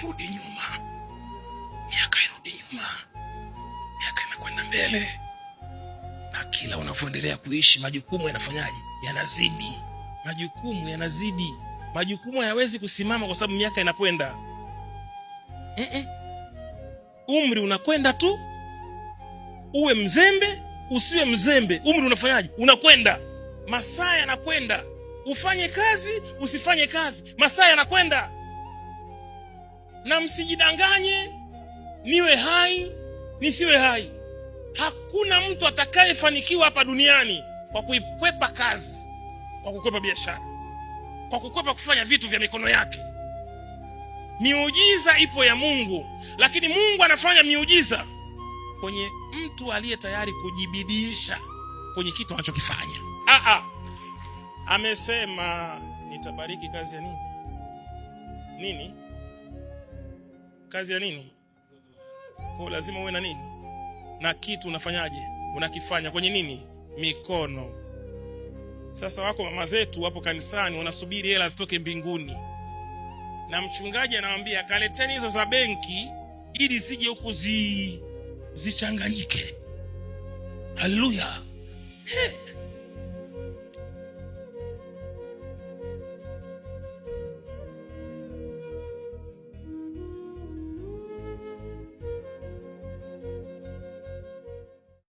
irudi nyuma, miaka irudi nyuma, miaka inakwenda mbele, na kila unavyoendelea kuishi majukumu yanafanyaje? Yanazidi. Majukumu yanazidi. Majukumu hayawezi kusimama kwa sababu miaka inakwenda. Umri unakwenda tu. Uwe mzembe, usiwe mzembe, umri unafanyaje? Unakwenda. Masaa yanakwenda. Ufanye kazi, usifanye kazi, masaa yanakwenda. Na msijidanganye, niwe hai, nisiwe hai. Hakuna mtu atakayefanikiwa hapa duniani kwa kuikwepa kazi, kwa kukwepa biashara, kwa kukwepa kufanya vitu vya mikono yake. Miujiza ipo ya Mungu, lakini Mungu anafanya miujiza kwenye mtu aliye tayari kujibidisha kwenye kitu anachokifanya. Amesema nitabariki kazi ya nini? Nini? Kazi ya nini? Kwa lazima uwe na nini? Na kitu unafanyaje? Unakifanya kwenye nini? Mikono. Sasa wako mama zetu wapo kanisani wanasubiri hela zitoke mbinguni. Na mchungaji anawaambia kaleteni hizo za benki ili sije huku zichanganyike. Haleluya.